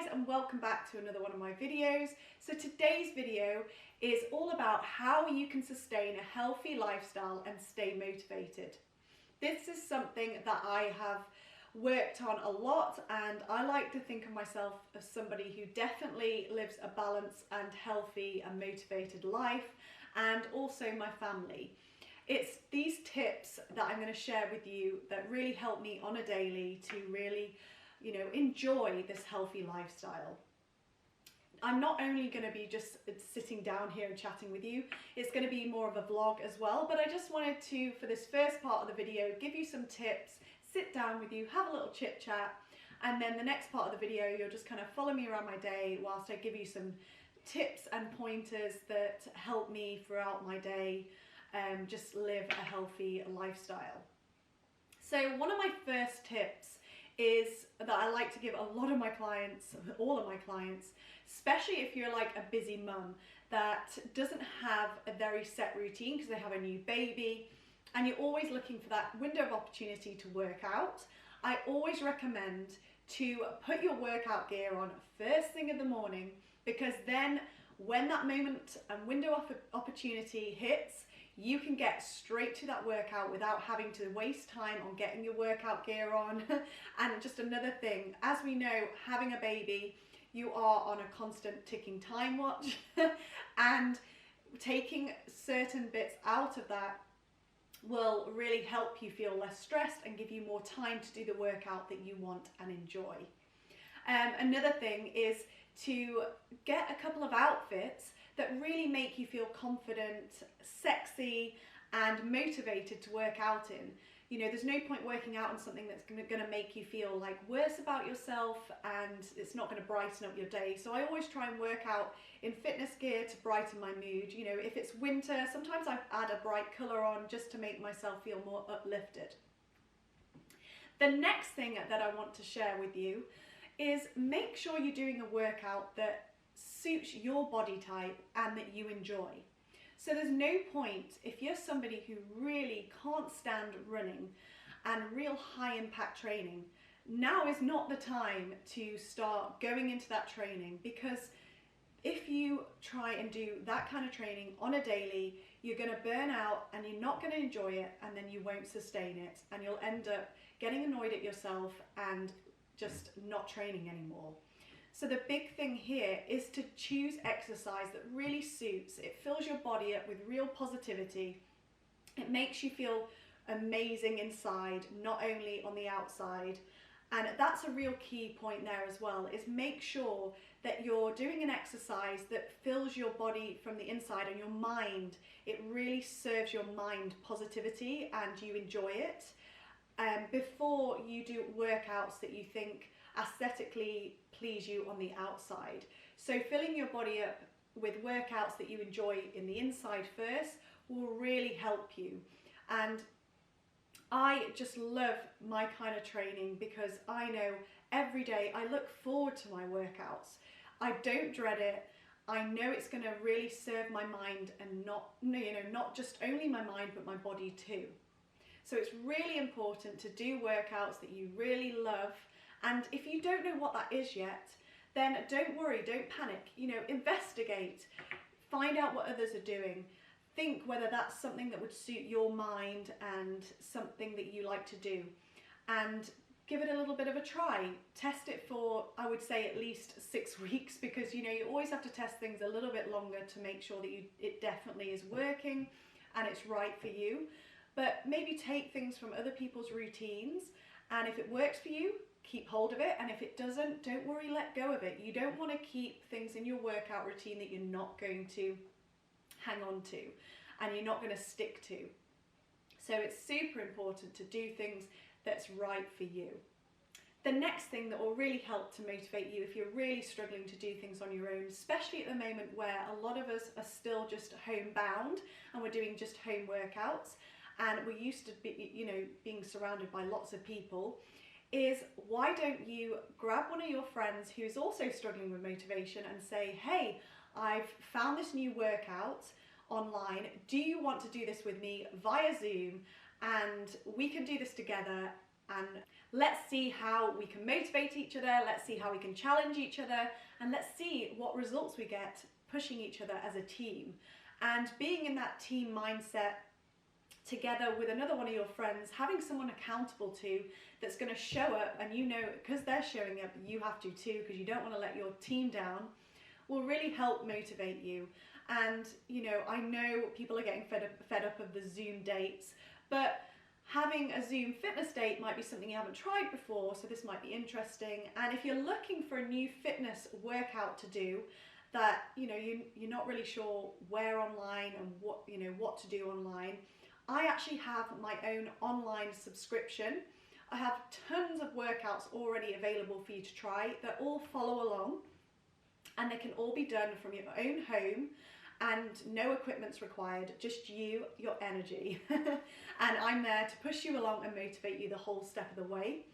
guys, and welcome back to another one of my videos. So today's video is all about how you can sustain a healthy lifestyle and stay motivated. This is something that I have worked on a lot, and I like to think of myself as somebody who definitely lives a balanced and healthy and motivated life, and also my family. It's these tips that I'm going to share with you that really help me on a daily to really, enjoy this healthy lifestyle. I'm not only going to be just sitting down here and chatting with you, it's going to be more of a vlog as well, but I just wanted to, for this first part of the video, give you some tips, sit down with you, have a little chit chat, and then the next part of the video you'll just kind of follow me around my day whilst I give you some tips and pointers that help me throughout my day just live a healthy lifestyle. So one of my first tips is that I like to give a lot of my clients, all of my clients, especially if you're like a busy mum that doesn't have a very set routine because they have a new baby and you're always looking for that window of opportunity to work out. I always recommend to put your workout gear on first thing in the morning, because then when that moment and window of opportunity hits, you can get straight to that workout without having to waste time on getting your workout gear on. And just another thing, as we know, having a baby, you are on a constant ticking time watch and taking certain bits out of that will really help you feel less stressed and give you more time to do the workout that you want and enjoy. Another thing is to get a couple of outfits that really make you feel confident, sexy, and motivated to work out in. There's no point working out in something that's going to make you feel like worse about yourself, and it's not going to brighten up your day. So I always try and work out in fitness gear to brighten my mood. If it's winter, sometimes I add a bright colour on just to make myself feel more uplifted. The next thing that I want to share with you is make sure you're doing a workout that suits your body type and that you enjoy. So there's no point, if you're somebody who really can't stand running and real high impact training, now is not the time to start going into that training, because if you try and do that kind of training on a daily, you're going to burn out and you're not going to enjoy it, and then you won't sustain it, and you'll end up getting annoyed at yourself and just not training anymore. So the big thing here is to choose exercise that really suits. It fills your body up with real positivity. It makes you feel amazing inside, not only on the outside. And that's a real key point there as well, is make sure that you're doing an exercise that fills your body from the inside and your mind. It really serves your mind positivity and you enjoy it. Before you do workouts that you think aesthetically please you on the outside. So filling your body up with workouts that you enjoy in the inside first will really help you. And I just love my kind of training because I know every day I look forward to my workouts. I don't dread it. I know it's going to really serve my mind, and not just only my mind but my body too. So it's really important to do workouts that you really love. And if you don't know what that is yet, then don't worry, don't panic. Investigate, find out what others are doing. Think whether that's something that would suit your mind and something that you like to do. And give it a little bit of a try. Test it for, I would say, at least 6 weeks, because you always have to test things a little bit longer to make sure that it definitely is working and it's right for you. But maybe take things from other people's routines, and if it works for you, keep hold of it, and if it doesn't, don't worry, let go of it. You don't want to keep things in your workout routine that you're not going to hang on to and you're not going to stick to. So it's super important to do things that's right for you. The next thing that will really help to motivate you if you're really struggling to do things on your own, especially at the moment where a lot of us are still just homebound and we're doing just home workouts, and we're used to being surrounded by lots of people, is why don't you grab one of your friends who's also struggling with motivation and say, hey, I've found this new workout online. Do you want to do this with me via Zoom? And we can do this together, and Let's see how we can motivate each other, let's see how we can challenge each other, and let's see what results we get pushing each other as a team. And being in that team mindset together with another one of your friends, having someone accountable to that's going to show up, and you know, because they're showing up, you have to too, because you don't want to let your team down, will really help motivate you. And you know, I know people are getting fed up of the Zoom dates, but having a Zoom fitness date might be something you haven't tried before, so this might be interesting. And if you're looking for a new fitness workout to do that, you know, you're not really sure where online and what to do online, I actually have my own online subscription. I have tons of workouts already available for you to try that all follow along, and they can all be done from your own home, and no equipment's required, just you, your energy. And I'm there to push you along and motivate you the whole step of the way.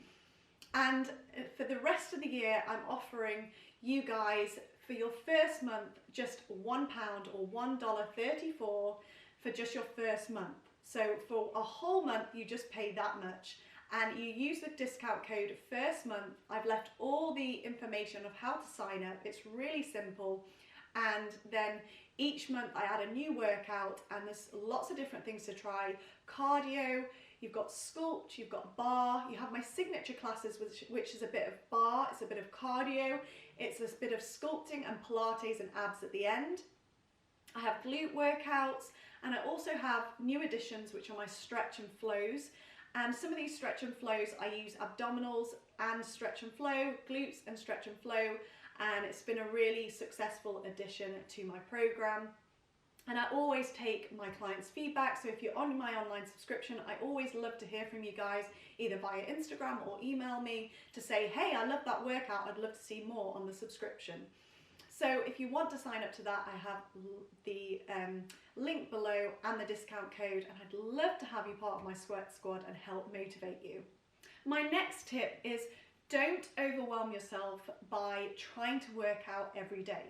And for the rest of the year, I'm offering you guys, for your first month, just £1 or $1.34 for just your first month. So for a whole month, you just pay that much, and you use the discount code first month. I've left all the information of how to sign up. It's really simple. And then each month I add a new workout, and there's lots of different things to try. Cardio, you've got sculpt, you've got bar, you have my signature classes, which is a bit of bar, it's a bit of cardio, it's a bit of sculpting and Pilates and abs at the end. I have glute workouts, and I also have new additions, which are my stretch and flows. And some of these stretch and flows, I use abdominals and stretch and flow, glutes and stretch and flow, and it's been a really successful addition to my program. And I always take my clients' feedback, so if you're on my online subscription, I always love to hear from you guys, either via Instagram or email me to say, hey, I love that workout, I'd love to see more on the subscription. So if you want to sign up to that, I have the link below and the discount code, and I'd love to have you part of my sweat squad and help motivate you. My next tip is, don't overwhelm yourself by trying to work out every day.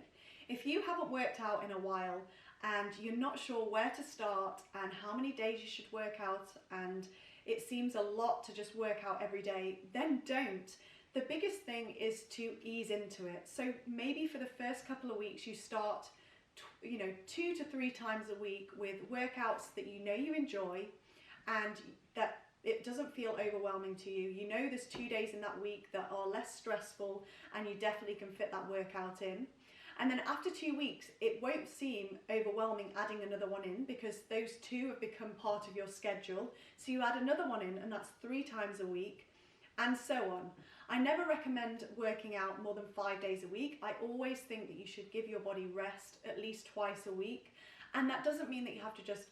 If you haven't worked out in a while and you're not sure where to start and how many days you should work out, and it seems a lot to just work out every day, then don't. The biggest thing is to ease into it. So maybe for the first couple of weeks you start 2 to 3 times a week with workouts that you know you enjoy and that it doesn't feel overwhelming to you. You know there's 2 days in that week that are less stressful and you definitely can fit that workout in. And then after 2 weeks, it won't seem overwhelming adding another one in, because those 2 have become part of your schedule. So you add another one in, and that's 3 times a week, and so on. I never recommend working out more than 5 days a week. I always think that you should give your body rest at least twice a week. And that doesn't mean that you have to just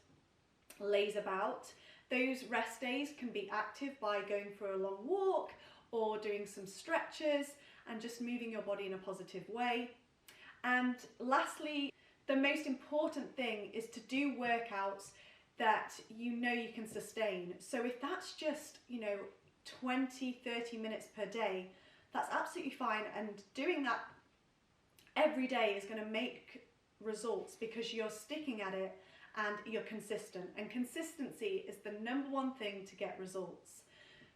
laze about. Those rest days can be active by going for a long walk or doing some stretches and just moving your body in a positive way. And lastly, the most important thing is to do workouts that you know you can sustain. So if that's just, 20-30 minutes per day, that's absolutely fine, and doing that every day is going to make results because you're sticking at it and you're consistent, and consistency is the #1 thing to get results.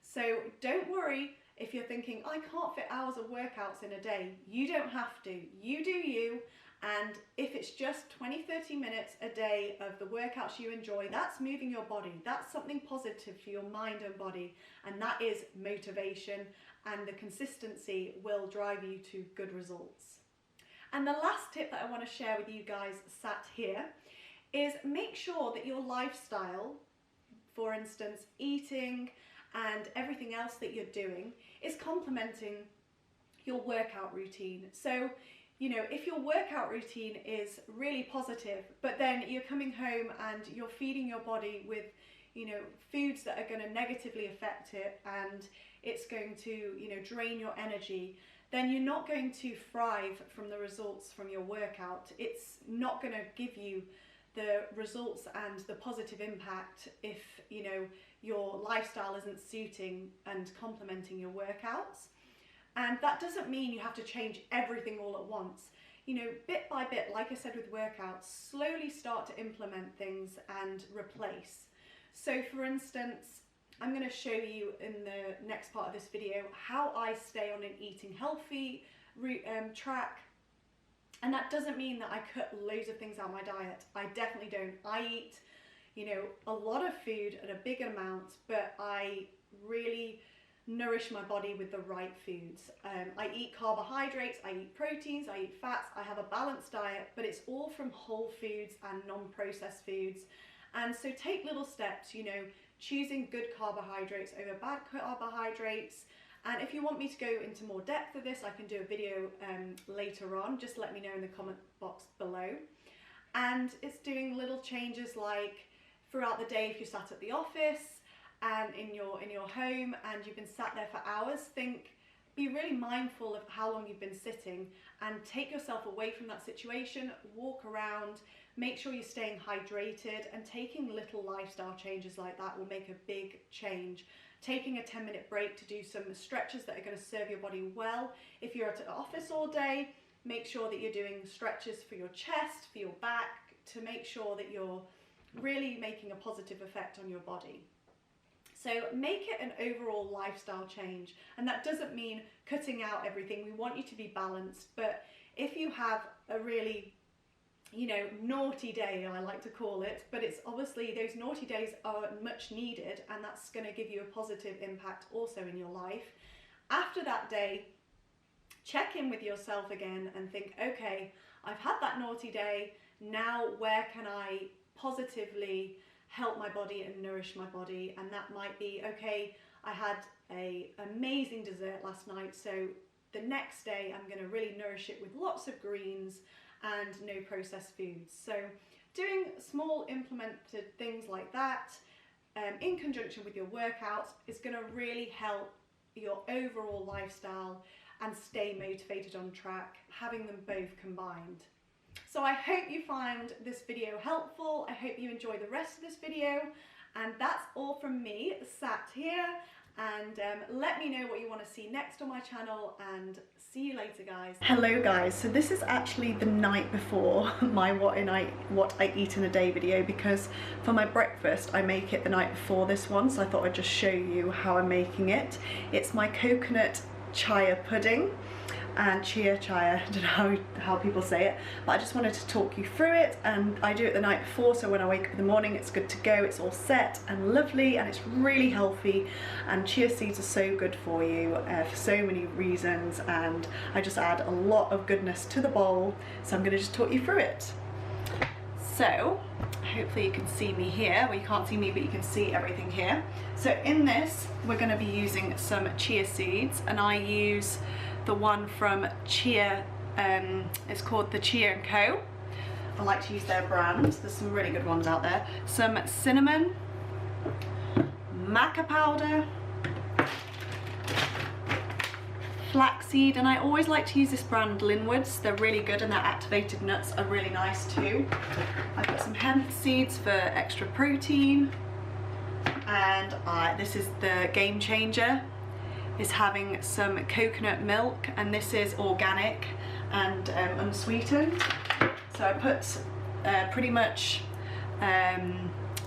So don't worry if you're thinking, I can't fit hours of workouts in a day. You don't have to. You do you. And if it's just 20-30 minutes a day of the workouts you enjoy, that's moving your body. That's something positive for your mind and body. And that is motivation, and the consistency will drive you to good results. And the last tip that I want to share with you guys sat here is, make sure that your lifestyle, for instance, eating and everything else that you're doing, is complementing your workout routine. So, if your workout routine is really positive, but then you're coming home and you're feeding your body with, foods that are going to negatively affect it, and it's going to, drain your energy, then you're not going to thrive from the results from your workout. It's not going to give you the results and the positive impact if, your lifestyle isn't suiting and complementing your workouts. And that doesn't mean you have to change everything all at once. Bit by bit, like I said with workouts, slowly start to implement things and replace. So for instance, I'm going to show you in the next part of this video how I stay on an eating healthy track. And that doesn't mean that I cut loads of things out of my diet. I definitely don't. I eat, you know, a lot of food at a big amount, but I really nourish my body with the right foods. I eat carbohydrates, I eat proteins, I eat fats, I have a balanced diet, but it's all from whole foods and non-processed foods. And so take little steps, you know, choosing good carbohydrates over bad carbohydrates. And if you want me to go into more depth of this, I can do a video later on. Just let me know in the comment box below. And it's doing little changes like throughout the day, if you're sat at the office and in your home and you've been sat there for hours, be really mindful of how long you've been sitting and take yourself away from that situation, walk around, make sure you're staying hydrated, and taking little lifestyle changes like that will make a big change. Taking a 10-minute break to do some stretches that are going to serve your body well. If you're at the office all day, make sure that you're doing stretches for your chest, for your back, to make sure that you're really making a positive effect on your body. So make it an overall lifestyle change, and that doesn't mean cutting out everything. We want you to be balanced, but if you have a really, you know, naughty day, I like to call it, but it's obviously those naughty days are much needed, and that's going to give you a positive impact also in your life. After that day, check in with yourself again and think, okay, I've had that naughty day, now where can I positively help my body and nourish my body? And that might be, okay, I had an amazing dessert last night, so the next day I'm going to really nourish it with lots of greens and no processed foods. So doing small implemented things like that in conjunction with your workouts is going to really help your overall lifestyle and stay motivated on track, having them both combined. So I hope you found this video helpful. I hope you enjoy the rest of this video, and that's all from me sat here. And let me know what you want to see next on my channel, and see you later, guys. Hello guys, so this is actually the night before my what I eat in a day video, because for my breakfast I make it the night before this one, so I thought I'd just show you how I'm making it. It's my coconut chia pudding, and chia, I don't know how people say it, but I just wanted to talk you through it. And I do it the night before, so when I wake up in the morning it's good to go, it's all set and lovely, and it's really healthy, and chia seeds are so good for you for so many reasons, and I just add a lot of goodness to the bowl. So I'm going to just talk you through it. So hopefully you can see me here. Well, you can't see me, but you can see everything here. So in this we're going to be using some chia seeds, and I use the one from Chia, it's called the Chia & Co. I like to use their brand. There's some really good ones out there. Some cinnamon, maca powder, flaxseed, and I always like to use this brand Linwood's. They're really good, and their activated nuts are really nice too. I've got some hemp seeds for extra protein, and this is the game changer, is having some coconut milk, and this is organic and unsweetened. So I put pretty much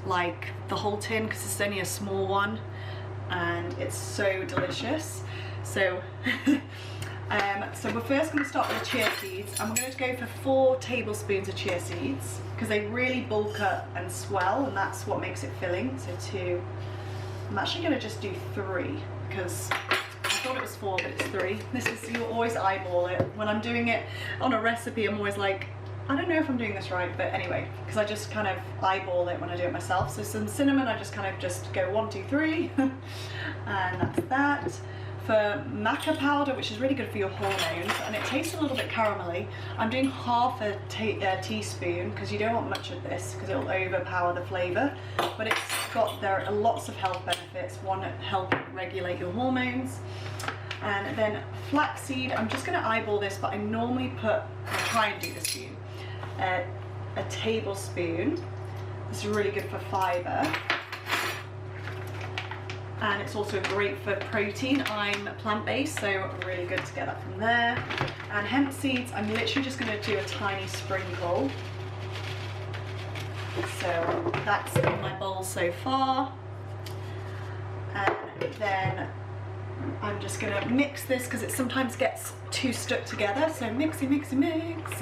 like the whole tin, because it's only a small one, and it's so delicious. So so we're first going to start with chia seeds. I'm going to go for 4 tablespoons of chia seeds, because they really bulk up and swell, and that's what makes it filling. So 2. I'm actually going to just do 3, because I thought it was 4, but it's 3. This is, you always eyeball it. When I'm doing it on a recipe, I'm always like, I don't know if I'm doing this right, but anyway, because I just kind of eyeball it when I do it myself. So some cinnamon, I just kind of just go 1, 2, 3, and that's that. For maca powder, which is really good for your hormones, and it tastes a little bit caramelly, I'm doing half a teaspoon, because you don't want much of this because it'll overpower the flavour, but there are lots of health benefits. One, helping regulate your hormones. And then flaxseed, I'm just going to eyeball this, but I normally I'll try and do this for you, a tablespoon. This is really good for fibre. And it's also great for protein. I'm plant-based, so really good to get that from there. And hemp seeds, I'm literally just going to do a tiny sprinkle. So that's in my bowl so far. Then I'm just gonna mix this because it sometimes gets too stuck together. So mixy, mixy, mix.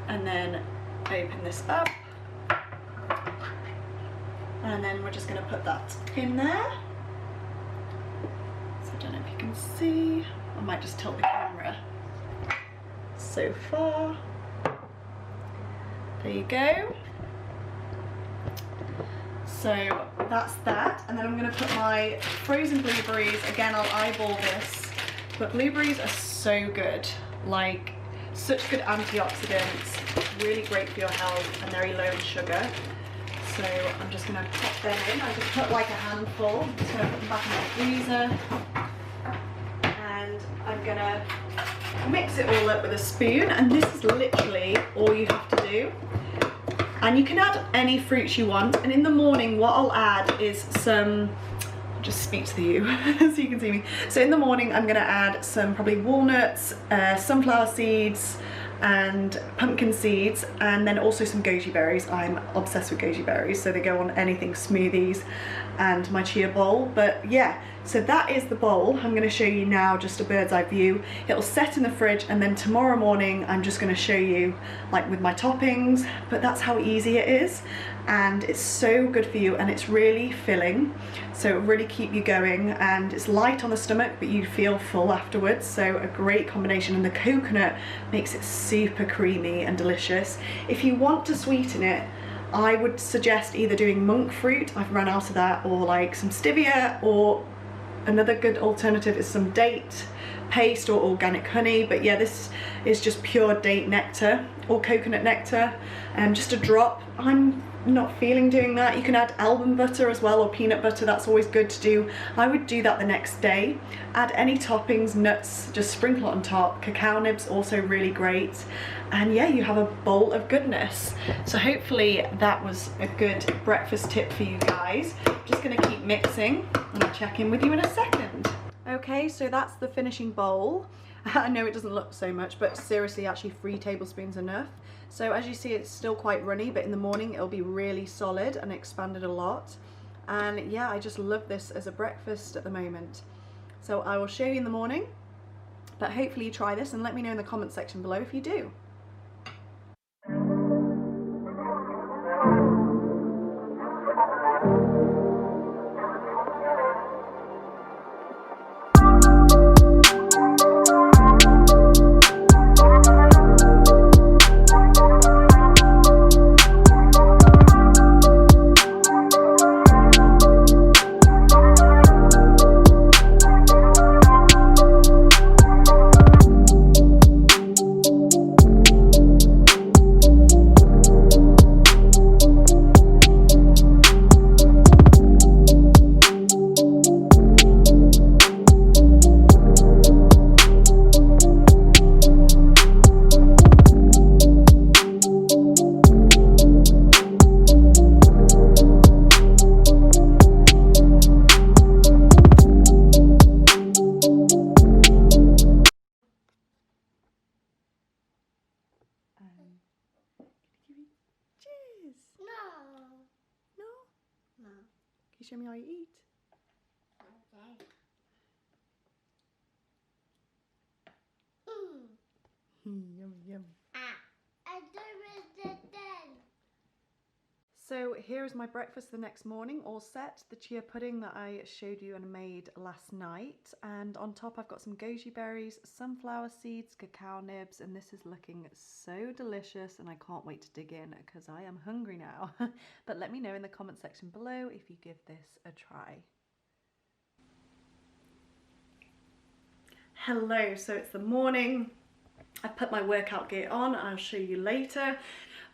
And then open this up. And then we're just gonna put that in there. So I don't know if you can see. I might just tilt the camera so far. There you go. So that's that, and then I'm going to put my frozen blueberries. Again, I'll eyeball this, but blueberries are so good, like such good antioxidants, really great for your health, and very low in sugar. So I'm just going to pop them in. I just put like a handful. I'm just going to put them back in my freezer, and I'm going to mix it all up with a spoon, and this is literally all you have to do. And you can add any fruits you want, and in the morning what I'll add is some, I'll just speak to you so you can see me. So in the morning I'm going to add some probably walnuts, sunflower seeds and pumpkin seeds, and then also some goji berries. I'm obsessed with goji berries, so they go on anything, smoothies and my chia bowl. But yeah, so that is the bowl. I'm going to show you now just a bird's eye view. It'll set in the fridge, and then tomorrow morning I'm just going to show you like with my toppings. But that's how easy it is, and it's so good for you, and it's really filling, so it'll really keep you going, and it's light on the stomach but you feel full afterwards. So a great combination, and the coconut makes it super creamy and delicious. If you want to sweeten it, I would suggest either doing monk fruit, I've run out of that, or like some stevia, or another good alternative is some date paste or organic honey. But yeah, this is just pure date nectar or coconut nectar, and just a drop. I'm not feeling doing that. You can add almond butter as well, or peanut butter, that's always good to do. I would do that the next day. Add any toppings, nuts, just sprinkle it on top. Cacao nibs also really great, and yeah, you have a bowl of goodness. So hopefully that was a good breakfast tip for you guys. Just gonna keep mixing, and I'll check in with you in a second. Okay, so that's the finishing bowl. I know it doesn't look so much, but seriously, actually 3 tablespoons enough. So as you see, it's still quite runny, but in the morning it'll be really solid and expanded a lot. And yeah, I just love this as a breakfast at the moment. So I will show you in the morning, but hopefully you try this, and let me know in the comment section below if you do. Cheers! No. No? No. Can you show me how you eat? Okay. Yum, yum. I do it then. So here is my breakfast the next morning, all set. The chia pudding that I showed you and made last night. And on top I've got some goji berries, sunflower seeds, cacao nibs, and this is looking so delicious, and I can't wait to dig in because I am hungry now. But let me know in the comment section below if you give this a try. Hello, so it's the morning. I've put my workout gear on, I'll show you later.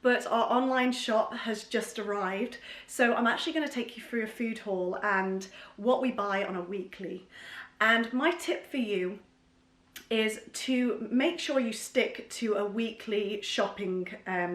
But our online shop has just arrived, so I'm actually going to take you through a food haul and what we buy on a weekly. And my tip for you is to make sure you stick to a weekly shopping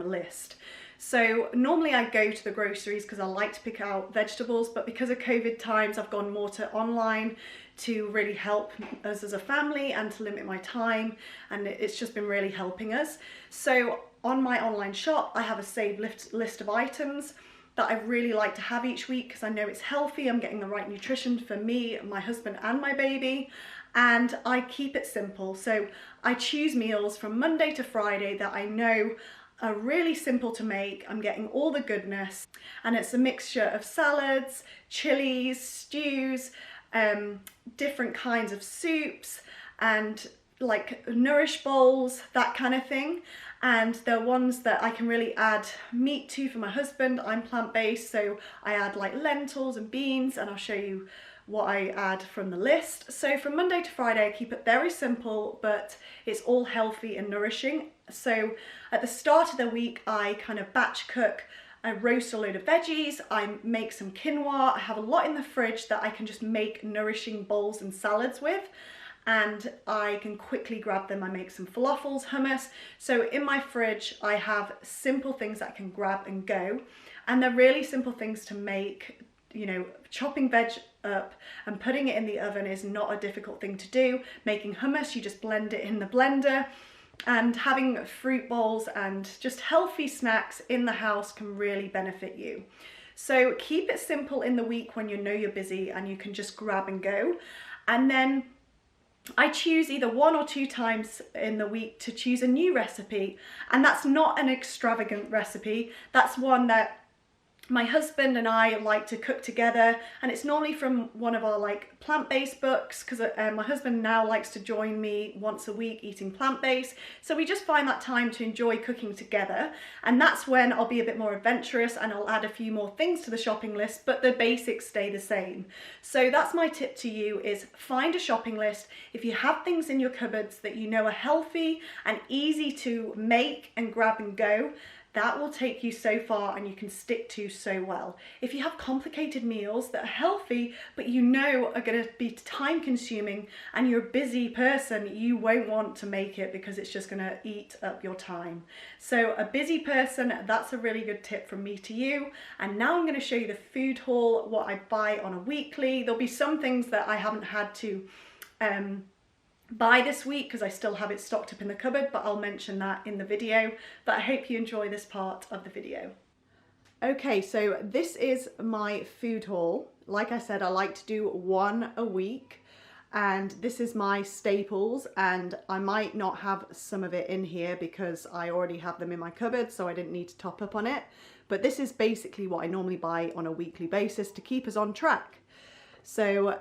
list. So normally I go to the groceries because I like to pick out vegetables, but because of COVID times I've gone more to online to really help us as a family and to limit my time, and it's just been really helping us. So on my online shop I have a saved list of items, that I really like to have each week because I know it's healthy, I'm getting the right nutrition for me, my husband and my baby, and I keep it simple. So I choose meals from Monday to Friday that I know are really simple to make. I'm getting all the goodness, and it's a mixture of salads, chilies, stews, different kinds of soups, and like nourish bowls, that kind of thing. And they're ones that I can really add meat to for my husband. I'm plant-based, so I add like lentils and beans, and I'll show you what I add from the list. So from Monday to Friday, I keep it very simple, but it's all healthy and nourishing. So at the start of the week, I kind of batch cook. I roast a load of veggies, I make some quinoa, I have a lot in the fridge that I can just make nourishing bowls and salads with, and I can quickly grab them. I make some falafels, hummus. So in my fridge, I have simple things that I can grab and go, and they're really simple things to make. You know, chopping veg up and putting it in the oven is not a difficult thing to do. Making hummus, you just blend it in the blender. And having fruit bowls and just healthy snacks in the house can really benefit you. So keep it simple in the week when you know you're busy and you can just grab and go. And then I choose either 1 or 2 times in the week to choose a new recipe. And that's not an extravagant recipe. That's one that my husband and I like to cook together, and it's normally from one of our like plant-based books, because my husband now likes to join me once a week eating plant-based, so we just find that time to enjoy cooking together. And that's when I'll be a bit more adventurous and I'll add a few more things to the shopping list, but the basics stay the same. So that's my tip to you, is find a shopping list. If you have things in your cupboards that you know are healthy and easy to make and grab and go, that will take you so far and you can stick to so well. If you have complicated meals that are healthy but you know are going to be time consuming and you're a busy person, you won't want to make it because it's just going to eat up your time. So a busy person, that's a really good tip from me to you. And now I'm going to show you the food haul, what I buy on a weekly. There'll be some things that I haven't had to buy this week because I still have it stocked up in the cupboard, but I'll mention that in the video. But I hope you enjoy this part of the video. Okay, so this is my food haul. Like I said, I like to do 1 a week, and this is my staples, and I might not have some of it in here because I already have them in my cupboard, so I didn't need to top up on it. But this is basically what I normally buy on a weekly basis to keep us on track. So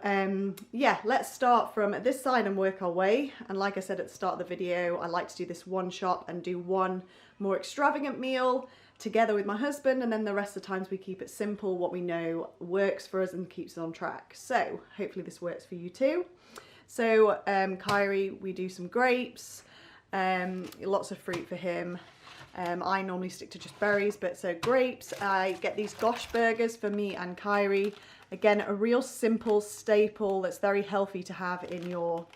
yeah, let's start from this side and work our way. And like I said at the start of the video, I like to do this one shop and do one more extravagant meal together with my husband, and then the rest of the times we keep it simple, what we know works for us and keeps us on track. So hopefully this works for you too. So Kyrie, we do some grapes, lots of fruit for him. I normally stick to just berries, but so grapes. I get these gosh burgers for me and Kyrie. Again, a real simple staple that's very healthy to have in your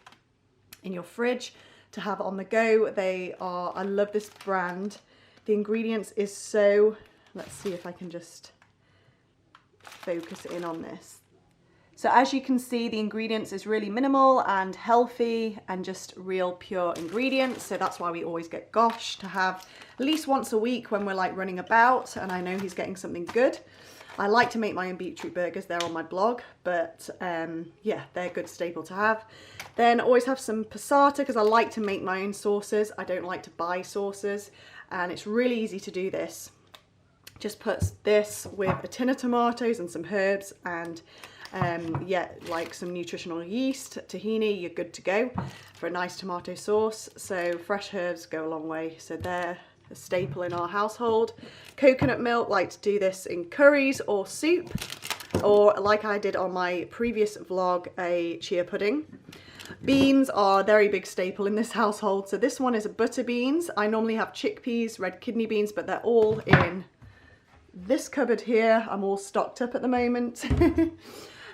fridge, to have on the go. They are, I love this brand. The ingredients is so, let's see if I can just focus in on this. So as you can see, the ingredients is really minimal and healthy and just real pure ingredients. So that's why we always get gosh to have at least once a week when we're like running about, and I know he's getting something good. I like to make my own beetroot burgers, they're on my blog, but yeah, they're a good staple to have. Then always have some passata because I like to make my own sauces. I don't like to buy sauces, and it's really easy to do this. Just put this with a tin of tomatoes and some herbs and yeah, like some nutritional yeast, tahini, you're good to go for a nice tomato sauce. So fresh herbs go a long way. So they're a staple in our household. Coconut milk, like to do this in curries or soup, or like I did on my previous vlog, a chia pudding. Beans are a very big staple in this household. So this one is a butter beans. I normally have chickpeas, red kidney beans, but they're all in this cupboard here. I'm all stocked up at the moment.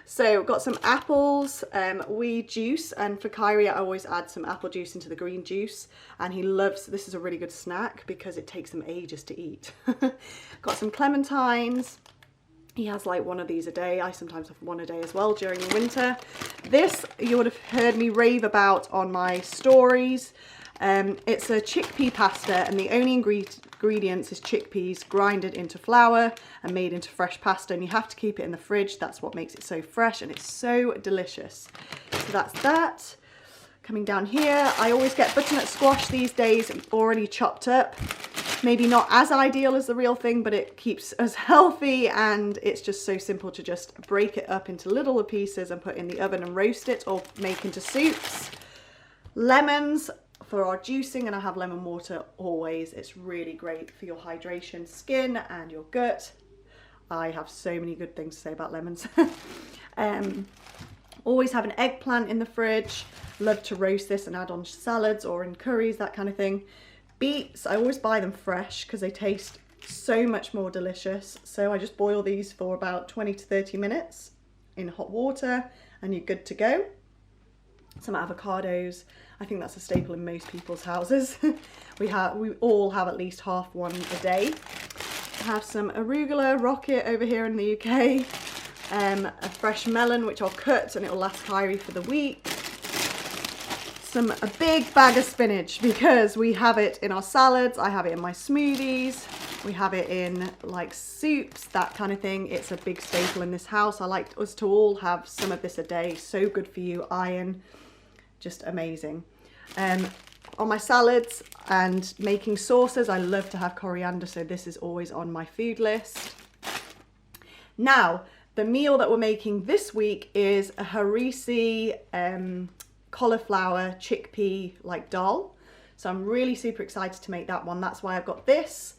So got some apples, we juice, and for Kyrie I always add some apple juice into the green juice, and he loves, this is a really good snack because it takes him ages to eat. Got some clementines. He has like one of these a day. I sometimes have one a day as well during the winter. This you would have heard me rave about on my stories. It's a chickpea pasta, and the only ingredients is chickpeas grinded into flour and made into fresh pasta, and you have to keep it in the fridge. That's what makes it so fresh, and it's so delicious. So that's that. Coming down here, I always get butternut squash these days already chopped up. Maybe not as ideal as the real thing, but it keeps us healthy, and it's just so simple to just break it up into little pieces and put in the oven and roast it or make into soups. Lemons for our juicing, and I have lemon water always. It's really great for your hydration, skin and your gut. I have so many good things to say about lemons. Always have an eggplant in the fridge. Love to roast this and add on salads or in curries, that kind of thing. Beets, I always buy them fresh because they taste so much more delicious. So I just boil these for about 20 to 30 minutes in hot water and you're good to go. Some avocados, I think that's a staple in most people's houses. we all have at least half one a day. I have some arugula, rocket over here in the UK. A fresh melon which I'll cut and it will last Kyrie for the week. A big bag of spinach because we have it in our salads, I have it in my smoothies, we have it in like soups, that kind of thing. It's a big staple in this house. I like us to all have some of this a day. So good for you, iron, just amazing. On my salads and making sauces, I love to have coriander, so this is always on my food list. Now, the meal that we're making this week is a harissa cauliflower chickpea like dal. So I'm really super excited to make that one. That's why I've got this.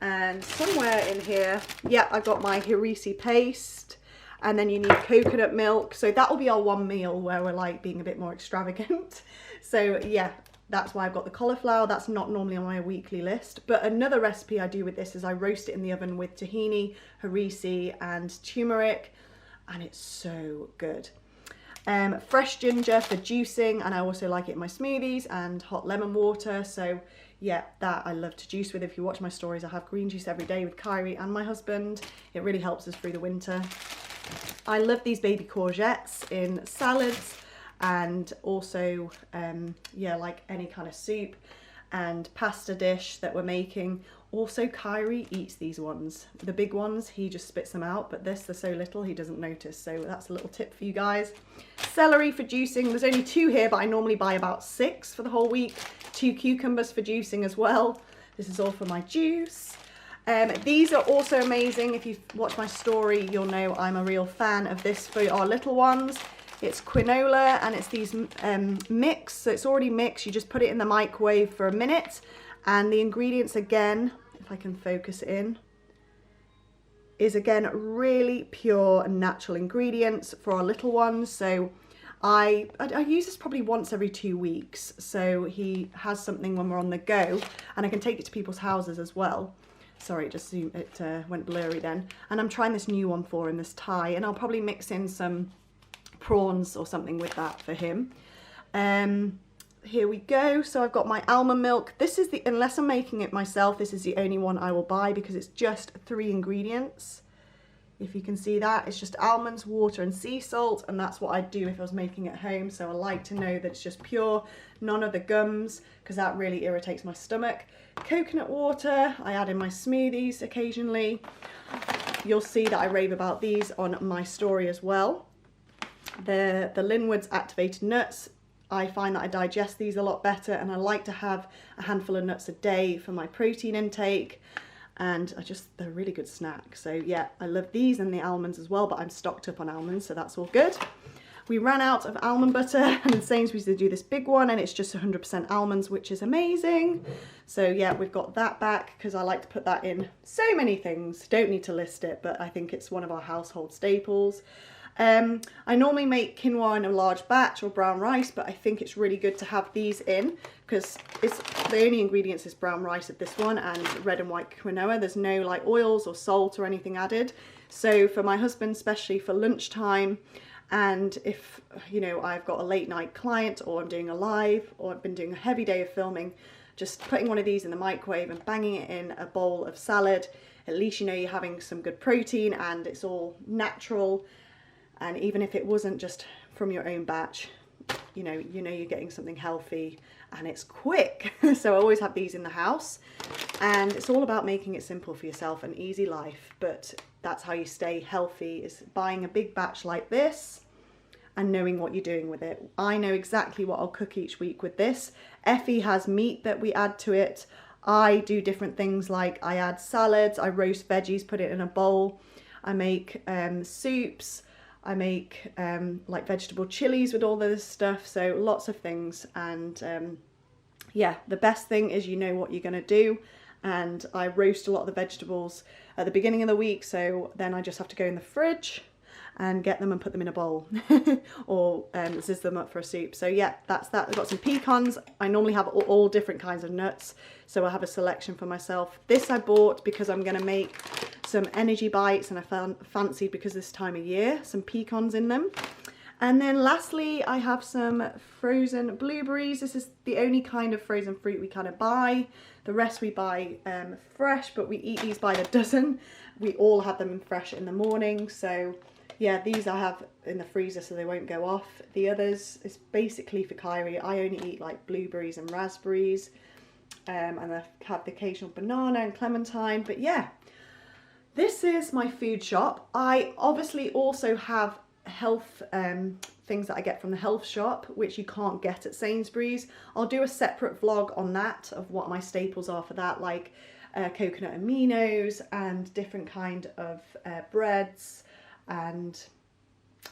And somewhere in here, yeah, I've got my harissa paste. And then you need coconut milk. So that will be our one meal where we're like being a bit more extravagant. So yeah, that's why I've got the cauliflower. That's not normally on my weekly list. But another recipe I do with this is I roast it in the oven with tahini, harissa and turmeric. And it's so good. Fresh ginger for juicing, and I also like it in my smoothies, and hot lemon water. So yeah, that I love to juice with. If you watch my stories, I have green juice every day with Kyrie and my husband. It really helps us through the winter. I love these baby courgettes in salads, and also yeah, like any kind of soup and pasta dish that we're making. Also, Kyrie eats these ones. The big ones, he just spits them out, but this, they're so little, he doesn't notice. So that's a little tip for you guys. Celery for juicing. There's only 2 here, but I normally buy about 6 for the whole week. 2 cucumbers for juicing as well. This is all for my juice. These are also amazing. If you've watched my story, you'll know I'm a real fan of this for our little ones. It's quinola, and it's these mix. So it's already mixed. You just put it in the microwave for a minute. And the ingredients, again, if I can focus in, is again really pure and natural ingredients for our little ones. So I use this probably once every 2 weeks. So he has something when we're on the go, and I can take it to people's houses as well. Sorry, it went blurry then. And I'm trying this new one for him, this Thai, and I'll probably mix in some prawns or something with that for him. Here we go. So I've got my almond milk. This is the, unless I'm making it myself, this is the only one I will buy because it's just 3 ingredients. If you can see that, it's just almonds, water and sea salt, and that's what I'd do if I was making it at home. So I like to know that it's just pure, none of the gums, because that really irritates my stomach. Coconut water, I add in my smoothies occasionally. You'll see that I rave about these on my story as well. The Linwood's activated nuts, I find that I digest these a lot better, and I like to have a handful of nuts a day for my protein intake, and they're a really good snack. So yeah, I love these and the almonds as well, but I'm stocked up on almonds, so that's all good. We ran out of almond butter, and in Sainsbury's they do this big one, and it's just 100% almonds, which is amazing. So yeah, we've got that back because I like to put that in so many things. Don't need to list it, but I think it's one of our household staples. I normally make quinoa in a large batch or brown rice, but I think it's really good to have these in because the only ingredients is brown rice at this one and red and white quinoa. There's no like oils or salt or anything added. So for my husband, especially for lunchtime, and if, you know, I've got a late night client or I'm doing a live or I've been doing a heavy day of filming, just putting one of these in the microwave and banging it in a bowl of salad, at least you know you're having some good protein and it's all natural. And even if it wasn't just from your own batch, you know you're getting something healthy and it's quick. So I always have these in the house, and it's all about making it simple for yourself, an easy life. But that's how you stay healthy, is buying a big batch like this and knowing what you're doing with it. I know exactly what I'll cook each week with this. Effie has meat that we add to it. I do different things, like I add salads, I roast veggies, put it in a bowl. I make soups, I make like vegetable chilies with all this stuff, so lots of things. And yeah, the best thing is you know what you're going to do. And I roast a lot of the vegetables at the beginning of the week, so then I just have to go in the fridge and get them and put them in a bowl or zizz them up for a soup. So yeah, that's that. I've got some pecans. I normally have all different kinds of nuts, so I have a selection for myself. This I bought because I'm going to make some energy bites, and I fancied, because this time of year, some pecans in them. And then lastly, I have some frozen blueberries. This is the only kind of frozen fruit we kind of buy. The rest we buy fresh, but we eat these by the dozen. We all have them fresh in the morning. So yeah, these I have in the freezer so they won't go off. The others is basically for Kyrie. I only eat like blueberries and raspberries, and I have the occasional banana and clementine. But yeah, this is my food shop. I obviously also have health things that I get from the health shop, which you can't get at Sainsbury's. I'll do a separate vlog on that, of what my staples are for that, like coconut aminos and different kind of breads and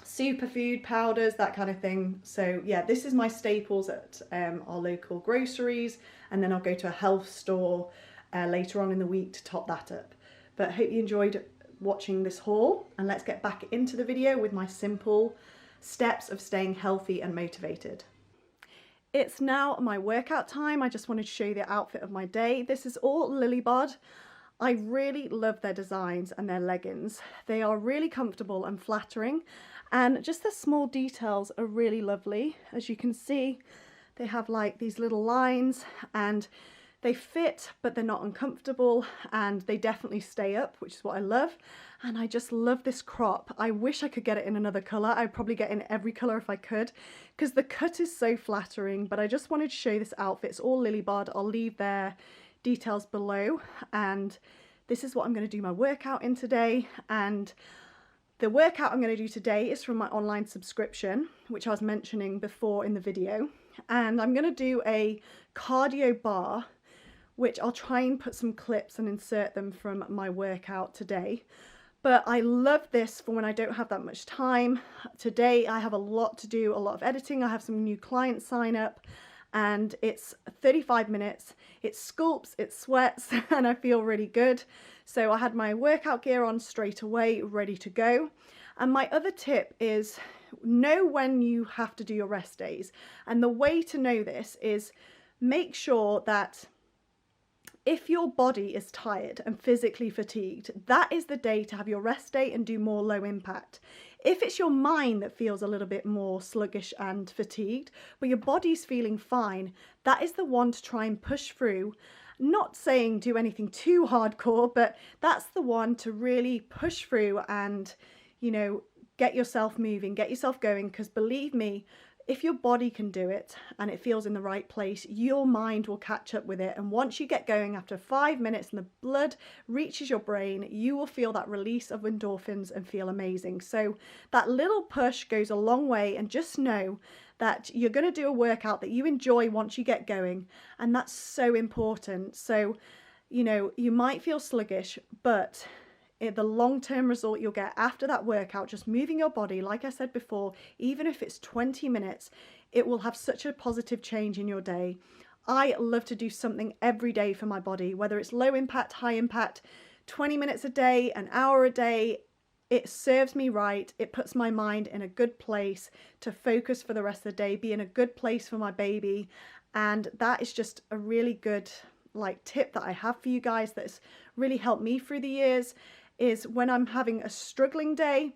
superfood powders, that kind of thing. So yeah, this is my staples at our local groceries, and then I'll go to a health store later on in the week to top that up. But I hope you enjoyed watching this haul, and let's get back into the video with my simple steps of staying healthy and motivated. It's now my workout time. I just wanted to show you the outfit of my day. This is all Lilybod. I really love their designs and their leggings. They are really comfortable and flattering, and just the small details are really lovely. As you can see, they have like these little lines, and they fit, but they're not uncomfortable, and they definitely stay up, which is what I love. And I just love this crop. I wish I could get it in another colour. I'd probably get in every colour if I could, because the cut is so flattering. But I just wanted to show you this outfit. It's all Lilybod. I'll leave their details below. And this is what I'm going to do my workout in today. And the workout I'm going to do today is from my online subscription, which I was mentioning before in the video. And I'm going to do a cardio bar, which I'll try and put some clips and insert them from my workout today. But I love this for when I don't have that much time. Today I have a lot to do, a lot of editing. I have some new clients sign up, and it's 35 minutes. It sculpts, it sweats, and I feel really good. So I had my workout gear on straight away, ready to go. And my other tip is know when you have to do your rest days. And the way to know this is make sure that if your body is tired and physically fatigued, that is the day to have your rest day and do more low impact. If it's your mind that feels a little bit more sluggish and fatigued, but your body's feeling fine, that is the one to try and push through. Not saying do anything too hardcore, but that's the one to really push through and, you know, get yourself moving, get yourself going, because believe me, if your body can do it and it feels in the right place, your mind will catch up with it. And once you get going, after 5 minutes and the blood reaches your brain, you will feel that release of endorphins and feel amazing. So that little push goes a long way, and just know that you're going to do a workout that you enjoy once you get going. And that's so important. So, you know, you might feel sluggish, but the long-term result you'll get after that workout, just moving your body, like I said before, even if it's 20 minutes, it will have such a positive change in your day. I love to do something every day for my body, whether it's low impact, high impact, 20 minutes a day, an hour a day. It serves me right. It puts my mind in a good place to focus for the rest of the day, be in a good place for my baby. And that is just a really good tip that I have for you guys that's really helped me through the years. Is when I'm having a struggling day,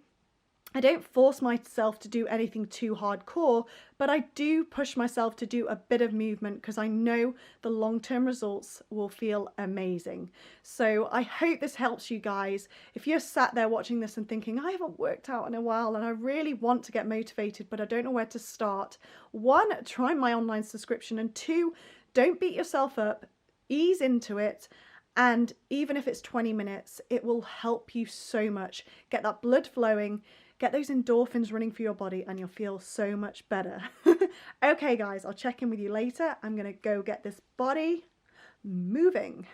I don't force myself to do anything too hardcore, but I do push myself to do a bit of movement because I know the long-term results will feel amazing. So I hope this helps you guys. If you're sat there watching this and thinking, I haven't worked out in a while and I really want to get motivated, but I don't know where to start. 1, try my online subscription, and 2, don't beat yourself up, ease into it. And even if it's 20 minutes, it will help you so much. Get that blood flowing, get those endorphins running through your body, and you'll feel so much better. Okay, guys, I'll check in with you later. I'm going to go get this body moving.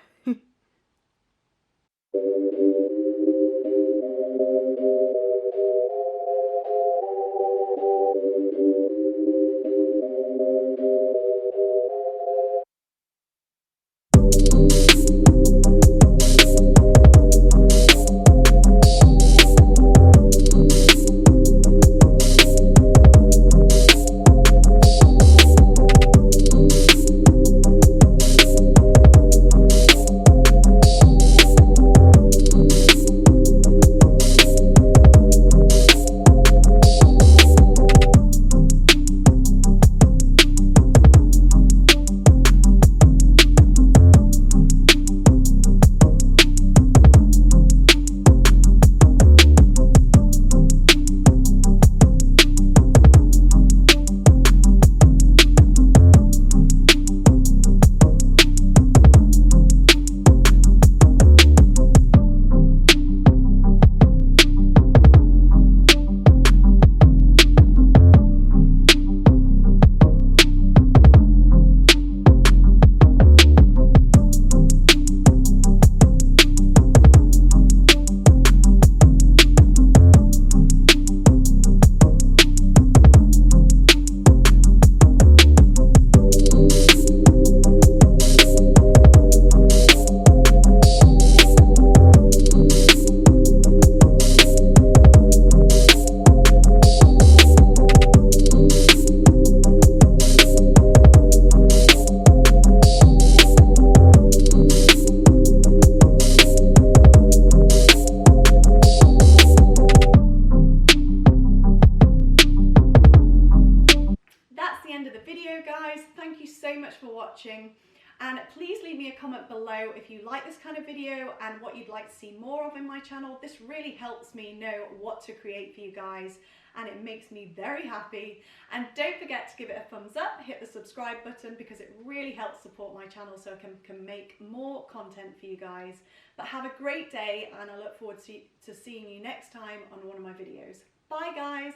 Guys, thank you so much for watching, and please leave me a comment below if you like this kind of video and what you'd like to see more of in my channel. This really helps me know what to create for you guys, and it makes me very happy. And don't forget to give it a thumbs up, hit the subscribe button, because it really helps support my channel so I can make more content for you guys. But have a great day, and I look forward to seeing you next time on one of my videos. Bye guys!